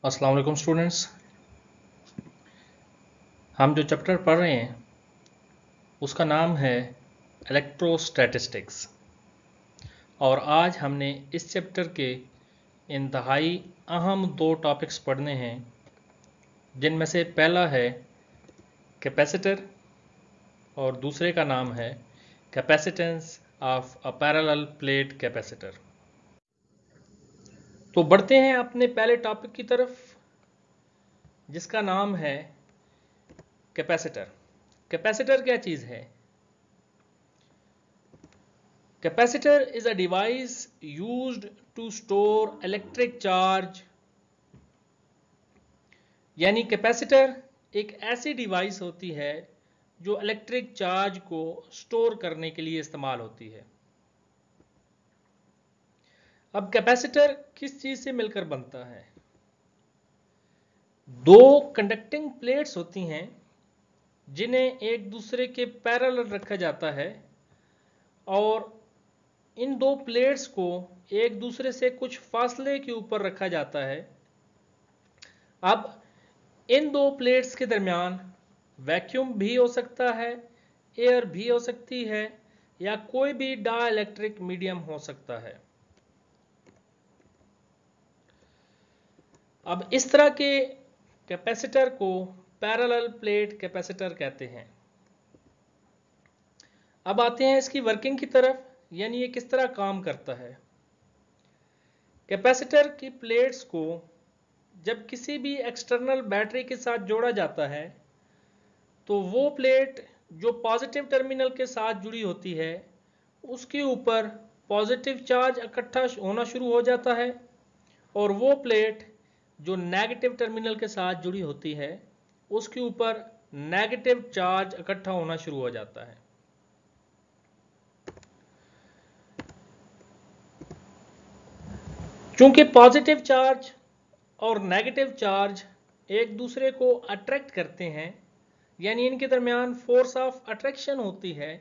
अस्सलाम वालेकुम स्टूडेंट्स। हम जो चैप्टर पढ़ रहे हैं उसका नाम है इलेक्ट्रोस्टैटिस्टिक्स और आज हमने इस चैप्टर के इंतहाई अहम दो टॉपिक्स पढ़ने हैं, जिनमें से पहला है कैपेसिटर और दूसरे का नाम है capacitance of a parallel plate capacitor. तो बढ़ते हैं अपने पहले टॉपिक की तरफ, जिसका नाम है कैपेसिटर। कैपेसिटर क्या चीज़ है? Capacitor is a device used to store electric charge। यानी कैपेसिटर एक ऐसी डिवाइस होती है जो इलेक्ट्रिक चार्ज को स्टोर करने के लिए इस्तेमाल होती है। अब कैपेसिटर किस चीज से मिलकर बनता है? दो कंडक्टिंग प्लेट्स होती हैं जिन्हें एक दूसरे के पैरेलल रखा जाता है और इन दो प्लेट्स को एक दूसरे से कुछ फासले के ऊपर रखा जाता है। अब इन दो प्लेट्स के दरमियान वैक्यूम भी हो सकता है, एयर भी हो सकती है, या कोई भी डाइलेक्ट्रिक मीडियम हो सकता है। अब इस तरह के कैपेसिटर को पैरेलल प्लेट कैपेसिटर कहते हैं। अब आते हैं इसकी वर्किंग की तरफ, यानी ये किस तरह काम करता है। कैपेसिटर की प्लेट्स को जब किसी भी एक्सटर्नल बैटरी के साथ जोड़ा जाता है तो वो प्लेट जो पॉजिटिव टर्मिनल के साथ जुड़ी होती है उसके ऊपर पॉजिटिव चार्ज इकट्ठा होना शुरू हो जाता है और वो प्लेट जो नेगेटिव टर्मिनल के साथ जुड़ी होती है उसके ऊपर नेगेटिव चार्ज इकट्ठा होना शुरू हो जाता है। चूंकि पॉजिटिव चार्ज और नेगेटिव चार्ज एक दूसरे को अट्रैक्ट करते हैं, यानी इनके दरमियान फोर्स ऑफ अट्रैक्शन होती है,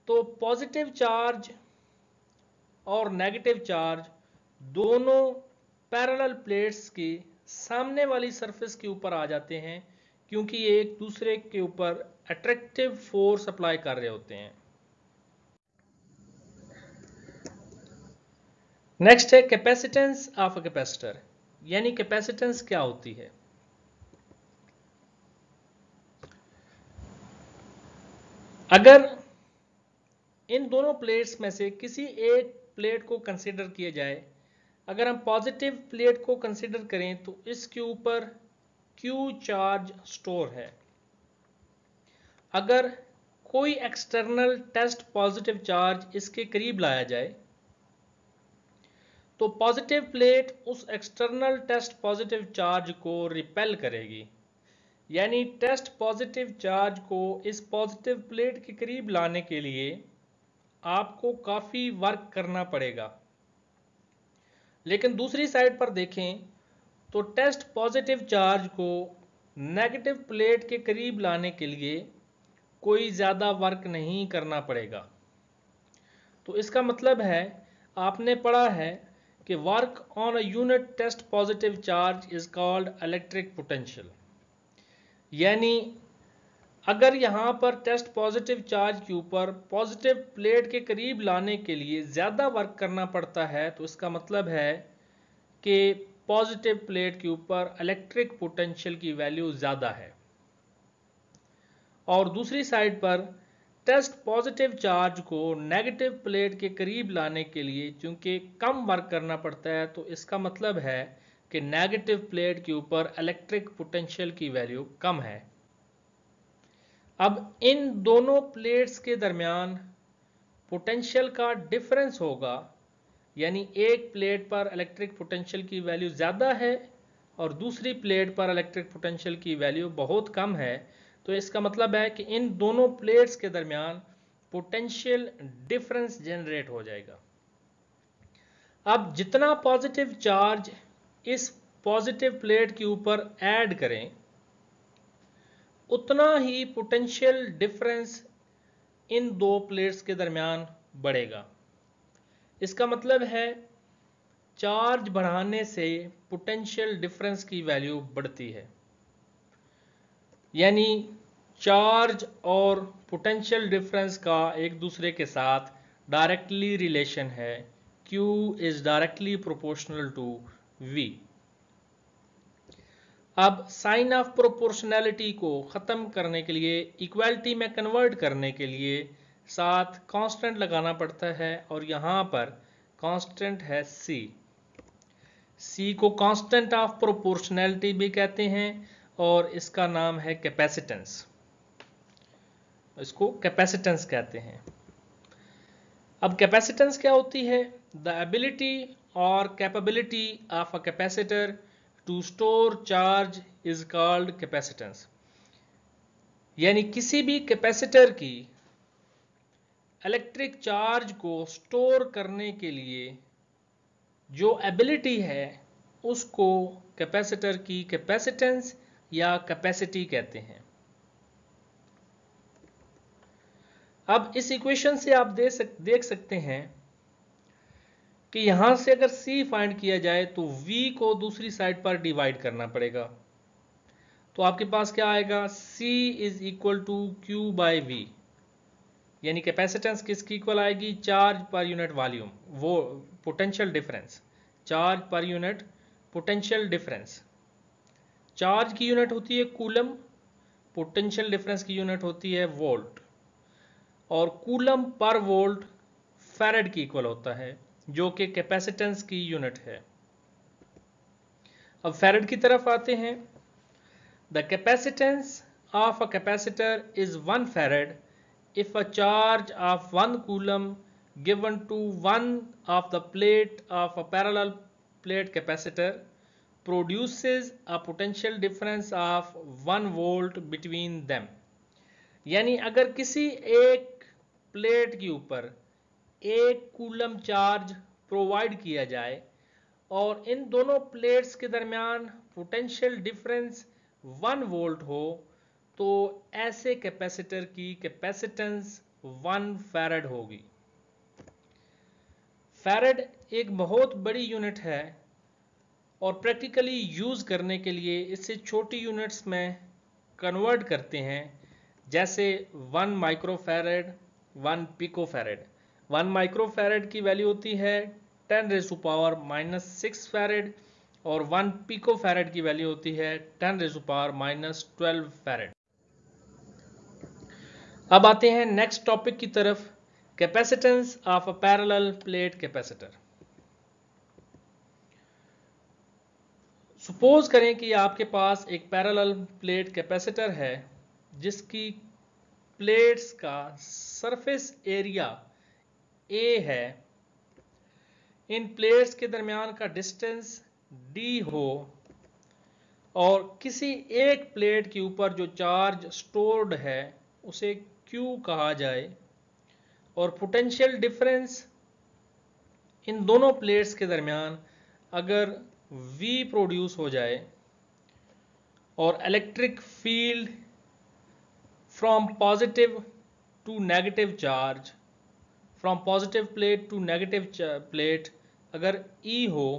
तो पॉजिटिव चार्ज और नेगेटिव चार्ज दोनों पैरेलल प्लेट्स की सामने वाली सरफेस के ऊपर आ जाते हैं, क्योंकि ये एक दूसरे के ऊपर अट्रैक्टिव फोर्स अप्लाई कर रहे होते हैं। नेक्स्ट है कैपेसिटेंस ऑफ अ कैपेसिटर, यानी कैपेसिटेंस क्या होती है। अगर इन दोनों प्लेट्स में से किसी एक प्लेट को कंसीडर किया जाए, अगर हम पॉजिटिव प्लेट को कंसीडर करें तो इसके ऊपर Q चार्ज स्टोर है। अगर कोई एक्सटर्नल टेस्ट पॉजिटिव चार्ज इसके करीब लाया जाए तो पॉजिटिव प्लेट उस एक्सटर्नल टेस्ट पॉजिटिव चार्ज को रिपेल करेगी, यानी टेस्ट पॉजिटिव चार्ज को इस पॉजिटिव प्लेट के करीब लाने के लिए आपको काफ़ी वर्क करना पड़ेगा। लेकिन दूसरी साइड पर देखें तो टेस्ट पॉजिटिव चार्ज को नेगेटिव प्लेट के करीब लाने के लिए कोई ज़्यादा वर्क नहीं करना पड़ेगा। तो इसका मतलब है, आपने पढ़ा है कि work on a unit test positive charge is called electric potential. यानी अगर यहाँ पर टेस्ट पॉजिटिव चार्ज के ऊपर पॉजिटिव प्लेट के करीब लाने के लिए ज़्यादा वर्क करना पड़ता है, तो इसका मतलब है कि पॉजिटिव प्लेट के ऊपर इलेक्ट्रिक पोटेंशियल की वैल्यू ज़्यादा है। और दूसरी साइड पर टेस्ट पॉजिटिव चार्ज को नेगेटिव प्लेट के करीब लाने के लिए चूंकि कम वर्क करना पड़ता है, तो इसका मतलब है कि नेगेटिव प्लेट के ऊपर इलेक्ट्रिक पोटेंशियल की वैल्यू कम है। अब इन दोनों प्लेट्स के दरमियान पोटेंशियल का डिफरेंस होगा, यानी एक प्लेट पर इलेक्ट्रिक पोटेंशियल की वैल्यू ज़्यादा है और दूसरी प्लेट पर इलेक्ट्रिक पोटेंशियल की वैल्यू बहुत कम है। तो इसका मतलब है कि इन दोनों प्लेट्स के दरमियान पोटेंशियल डिफरेंस जनरेट हो जाएगा। अब जितना पॉजिटिव चार्ज इस पॉजिटिव प्लेट के ऊपर ऐड करें उतना ही पोटेंशियल डिफरेंस इन दो प्लेट्स के दरमियान बढ़ेगा। इसका मतलब है चार्ज बढ़ाने से पोटेंशियल डिफरेंस की वैल्यू बढ़ती है। यानी चार्ज और पोटेंशियल डिफरेंस का एक दूसरे के साथ डायरेक्टली रिलेशन है। Q is directly proportional to V। अब साइन ऑफ प्रोपोर्शनैलिटी को खत्म करने के लिए, इक्वालिटी में कन्वर्ट करने के लिए साथ कांस्टेंट लगाना पड़ता है, और यहां पर कांस्टेंट है C। C को कांस्टेंट ऑफ प्रोपोर्शनैलिटी भी कहते हैं और इसका नाम है कैपेसिटेंस। इसको कैपेसिटेंस कहते हैं। अब कैपेसिटेंस क्या होती है? द एबिलिटी और capability of a capacitor to store charge is called capacitance. यानी किसी भी कैपेसिटर की इलेक्ट्रिक चार्ज को स्टोर करने के लिए जो एबिलिटी है उसको कैपेसिटर की कैपेसिटेंस या कैपेसिटी कहते हैं। अब इस इक्वेशन से आप देख सकते हैं कि यहां से अगर C फाइंड किया जाए तो V को दूसरी साइड पर डिवाइड करना पड़ेगा। तो आपके पास क्या आएगा? C is equal to Q by V। यानी कैपेसिटेंस किसकी इक्वल आएगी? चार्ज पर यूनिट वॉल्यूम, वो potential difference. Charge per unit potential difference. Charge की यूनिट होती है कूलम, पोटेंशियल डिफरेंस की यूनिट होती है वोल्ट, और कूलम पर वोल्ट फैरेड की इक्वल होता है, जो कि कैपेसिटेंस की यूनिट है। अब फैरेड की तरफ आते हैं। The capacitance of a capacitor is 1 farad if a charge of 1 coulomb given to one of the plate of a parallel plate capacitor produces a potential difference of 1 volt between them। यानी अगर किसी एक plate के ऊपर 1 coulomb charge provide किया जाए और इन दोनों प्लेट्स के दरमियान पोटेंशियल डिफरेंस 1 वोल्ट हो, तो ऐसे कैपेसिटर की कैपेसिटेंस 1 फैरेड होगी। फैरेड एक बहुत बड़ी यूनिट है और प्रैक्टिकली यूज करने के लिए इससे छोटी यूनिट्स में कन्वर्ट करते हैं, जैसे 1 माइक्रोफैरेड, 1 पिकोफैरेड। 1 माइक्रोफैरेड की वैल्यू होती है 10⁻⁻6 फैरेड और 1 पिकोफैरेड की वैल्यू होती है 10⁻⁻12 फैरेड। अब आते हैं नेक्स्ट टॉपिक की तरफ, capacitance of a parallel plate capacitor. Suppose करें कि आपके पास एक पैरेलल प्लेट कैपेसिटर है जिसकी प्लेट्स का सरफेस एरिया A है, इन प्लेट्स के दरमियान का डिस्टेंस D हो, और किसी एक प्लेट के ऊपर जो चार्ज स्टोर्ड है उसे Q कहा जाए, और पोटेंशियल डिफरेंस इन दोनों प्लेट्स के दरमियान अगर V प्रोड्यूस हो जाए, और electric field from positive to negative charge, from positive plate to negative plate अगर E हो,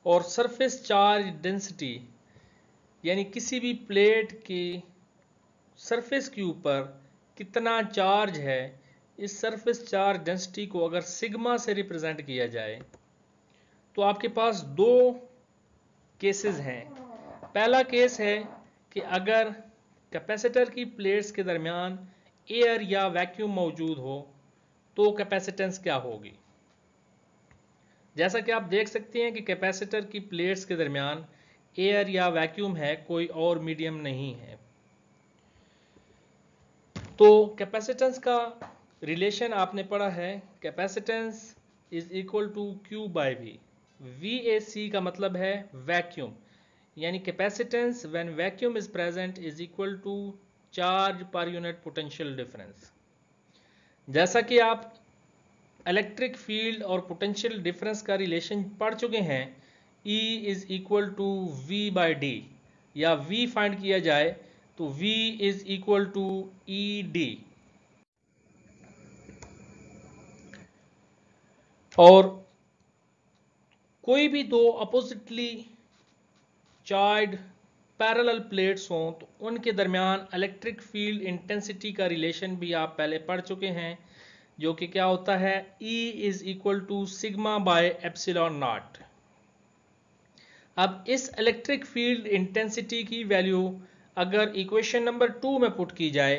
और सरफेस चार्ज डेंसिटी यानी किसी भी प्लेट की सरफेस के ऊपर कितना चार्ज है, इस सरफेस चार्ज डेंसिटी को अगर सिग्मा से रिप्रेजेंट किया जाए, तो आपके पास दो केसेस हैं। पहला केस है कि अगर कैपेसिटर की प्लेट्स के दरमियान एयर या वैक्यूम मौजूद हो तो कैपेसिटेंस क्या होगी। जैसा कि आप देख सकते हैं कि कैपेसिटर की प्लेट्स के दरमियान एयर या वैक्यूम है, कोई और मीडियम नहीं है। तो कैपेसिटेंस का रिलेशन आपने पढ़ा है, capacitance is equal to Q by V। VAC का मतलब है वैक्यूम, यानी capacitance when vacuum is present is equal to charge per unit potential difference. जैसा कि आप इलेक्ट्रिक फील्ड और पोटेंशियल डिफरेंस का रिलेशन पढ़ चुके हैं, E is equal to V by D, या V फाइंड किया जाए तो V is equal to ED। और कोई भी दो अपोजिटली चार्ज पैरेलल प्लेट्स हों तो उनके दरमियान इलेक्ट्रिक फील्ड इंटेंसिटी का रिलेशन भी आप पहले पढ़ चुके हैं, जो कि क्या होता है, E is equal to sigma by epsilon naught. अब इस इलेक्ट्रिक फील्ड इंटेंसिटी की वैल्यू अगर इक्वेशन नंबर 2 में पुट की जाए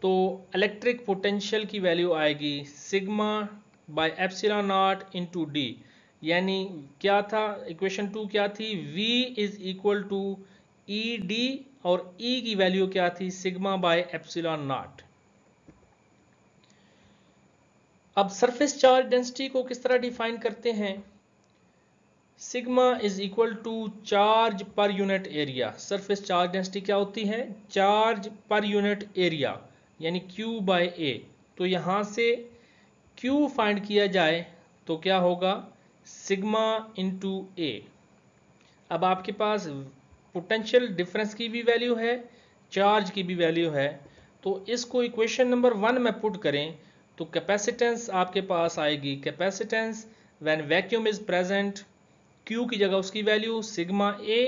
तो इलेक्ट्रिक पोटेंशियल की वैल्यू आएगी sigma by epsilon naught into D. यानी क्या था, इक्वेशन 2 क्या थी, V is equal to E D, और E की वैल्यू क्या थी, सिग्मा बाय एप्सिलॉन नॉट। अब सरफेस चार्ज डेंसिटी को किस तरह डिफाइन करते हैं, sigma is equal to charge per unit area. Surface charge density क्या होती है, चार्ज पर यूनिट एरिया, यानी Q बाय A। तो यहां से Q फाइंड किया जाए तो क्या होगा, सिग्मा इंटू A। अब आपके पास पोटेंशियल डिफरेंस की भी वैल्यू है, चार्ज की भी वैल्यू है, तो इसको इक्वेशन नंबर 1 में पुट करें तो कैपेसिटेंस आपके पास आएगी, capacitance when vacuum is present, Q की जगह उसकी वैल्यू सिग्मा A,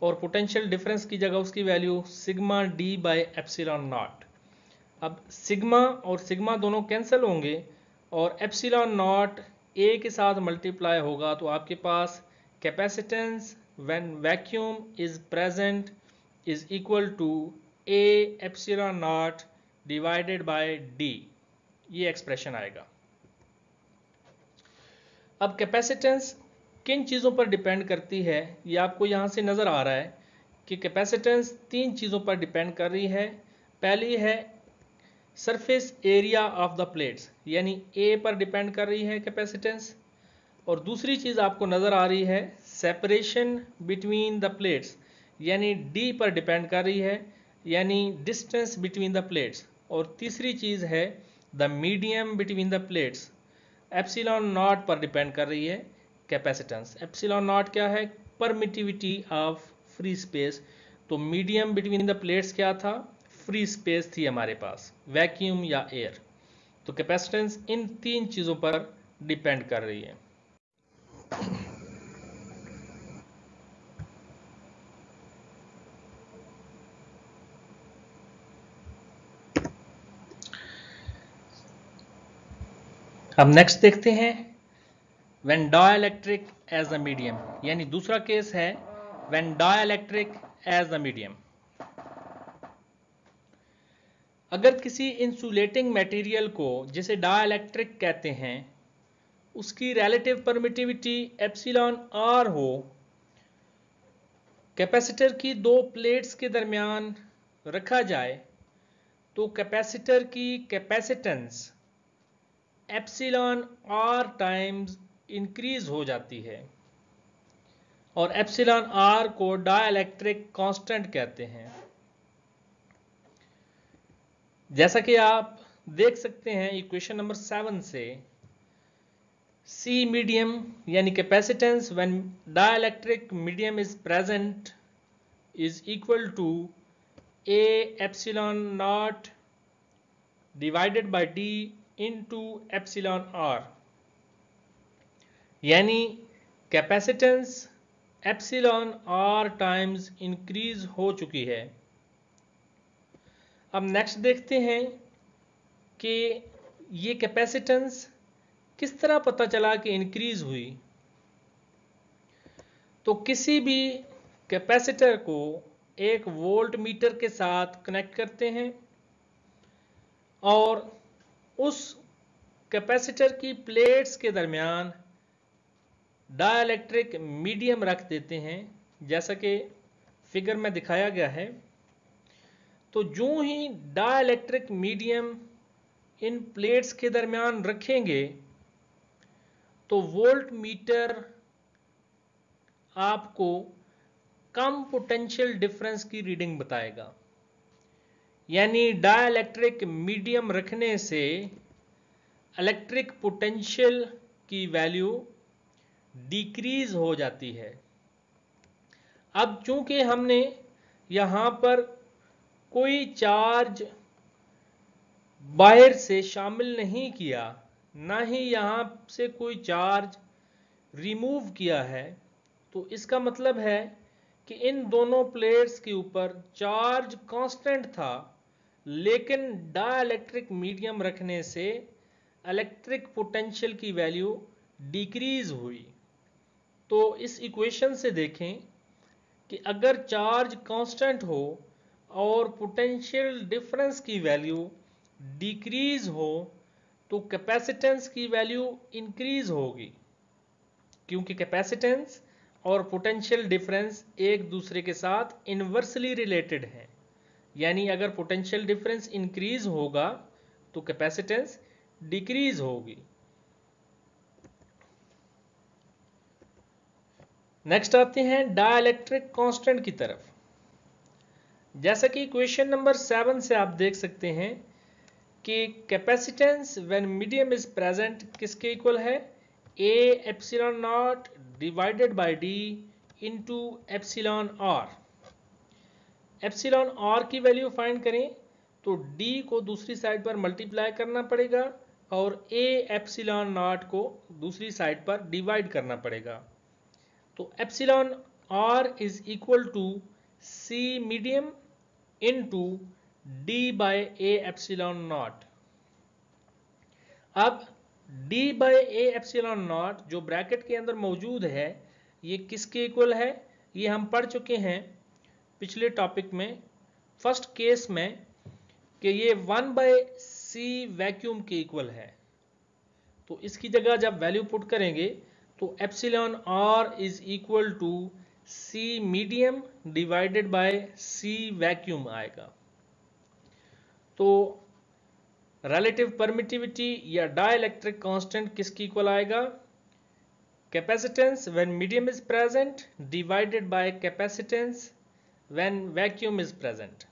और पोटेंशियल डिफरेंस की जगह उसकी value sigma D bye epsilon naught. अब सिग्मा और सिग्मा दोनों कैंसिल होंगे और एप्सिलॉन नॉट A के साथ मल्टीप्लाई होगा, तो आपके पास capacitance when vacuum is present is equal to A epsilon naught divided by D। ये एक्सप्रेशन आएगा। अब कैपेसिटेंस किन चीज़ों पर डिपेंड करती है, ये आपको यहाँ से नज़र आ रहा है कि कैपेसिटेंस 3 चीज़ों पर डिपेंड कर रही है। पहली है surface area of the plates, यानी A पर डिपेंड कर रही है कैपेसिटेंस, और दूसरी चीज़ आपको नज़र आ रही है सेपरेशन बिटवीन द प्लेट्स, यानी D पर डिपेंड कर रही है, यानी डिस्टेंस बिटवीन द प्लेट्स, और तीसरी चीज़ है the medium between the plates, epsilon not पर डिपेंड कर रही है कैपेसिटेंस। एप्सिलॉन नॉट क्या है, परमिटिविटी ऑफ फ्री स्पेस, तो मीडियम बिटवीन द प्लेट्स क्या था, फ्री स्पेस थी हमारे पास, वैक्यूम या एयर। तो कैपेसिटेंस इन 3 चीज़ों पर डिपेंड कर रही है। अब नेक्स्ट देखते हैं when dielectric as the medium, यानी दूसरा केस है when dielectric as the medium. अगर किसी इंसुलेटिंग मटेरियल को, जिसे डाइलेक्ट्रिक कहते हैं, उसकी रिलेटिव परमिटिविटी एप्सिलॉन आर हो, कैपेसिटर की दो प्लेट्स के दरमियान रखा जाए, तो कैपेसिटर की capacitance epsilon R times increase हो जाती है, और एप्सिलॉन आर को डाइलेक्ट्रिक कांस्टेंट कहते हैं। जैसा कि आप देख सकते हैं इक्वेशन नंबर 7 से, C मीडियम यानी capacitance when dielectric medium is present is equal to A epsilon naught divided by D into epsilon R, यानी capacitance epsilon R times increase हो चुकी है। अब नेक्स्ट देखते हैं कि ये कैपेसिटेंस किस तरह पता चला कि इंक्रीज हुई। तो किसी भी कैपेसिटर को एक वोल्ट मीटर के साथ कनेक्ट करते हैं और उस कैपेसिटर की प्लेट्स के दरमियान डाइलेक्ट्रिक मीडियम रख देते हैं, जैसा कि फिगर में दिखाया गया है। तो जो ही डाइलेक्ट्रिक मीडियम इन प्लेट्स के दरमियान रखेंगे तो वोल्ट मीटर आपको कम पोटेंशियल डिफरेंस की रीडिंग बताएगा, यानी डाइलेक्ट्रिक मीडियम रखने से इलेक्ट्रिक पोटेंशियल की वैल्यू डिक्रीज हो जाती है। अब चूंकि हमने यहां पर कोई चार्ज बाहर से शामिल नहीं किया, ना ही यहां से कोई चार्ज रिमूव किया है, तो इसका मतलब है कि इन दोनों प्लेट्स के ऊपर चार्ज कांस्टेंट था, लेकिन डाइलेक्ट्रिक मीडियम रखने से इलेक्ट्रिक पोटेंशियल की वैल्यू डिक्रीज हुई। तो इस इक्वेशन से देखें कि अगर चार्ज कांस्टेंट हो और पोटेंशियल डिफरेंस की वैल्यू डिक्रीज हो तो कैपेसिटेंस की वैल्यू इंक्रीज होगी, क्योंकि कैपेसिटेंस और पोटेंशियल डिफरेंस एक दूसरे के साथ इनवर्सली रिलेटेड हैं। यानी अगर पोटेंशियल डिफरेंस इंक्रीज होगा तो कैपेसिटेंस डिक्रीज होगी। नेक्स्ट आते हैं डाइलेक्ट्रिक कांस्टेंट की तरफ। जैसा कि क्वेश्चन नंबर 7 से आप देख सकते हैं कि capacitance when medium is present किसके इक्वल है, A epsilon naught divided by D into epsilon R. Epsilon R की वैल्यू फाइंड करें तो डी को दूसरी साइड पर मल्टीप्लाई करना पड़ेगा और ए एप्सिलॉन नॉट को दूसरी साइड पर डिवाइड करना पड़ेगा। तो epsilon R is equal to C medium into D by A epsilon naught. अब D by A epsilon naught जो ब्रैकेट के अंदर मौजूद है, ये किसके इक्वल है, ये हम पढ़ चुके हैं पिछले टॉपिक में, फर्स्ट केस में, कि ये 1 बाय सी वैक्यूम के इक्वल है। तो इसकी जगह जब वैल्यू पुट करेंगे तो epsilon R is equal to C medium divided by C vacuum आएगा। तो रिलेटिव परमिटिविटी या डाइलेक्ट्रिक कांस्टेंट किसकी इक्वल आएगा, capacitance when medium is present divided by capacitance when vacuum is present.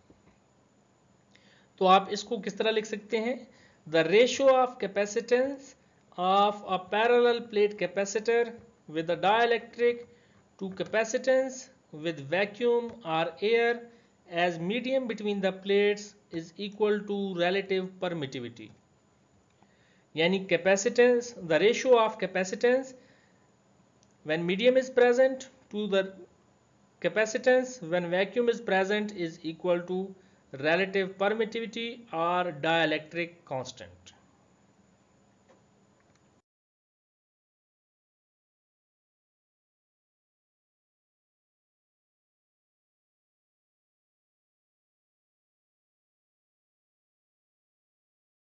तो आप इसको किस तरह लिख सकते हैं, the ratio of capacitance of a parallel plate capacitor with a dielectric to capacitance with vacuum or air as medium between the plates is equal to relative permittivity। यानी capacitance, the ratio of capacitance when medium is present to the capacitance when vacuum is present is equal to relative permittivity or dielectric constant।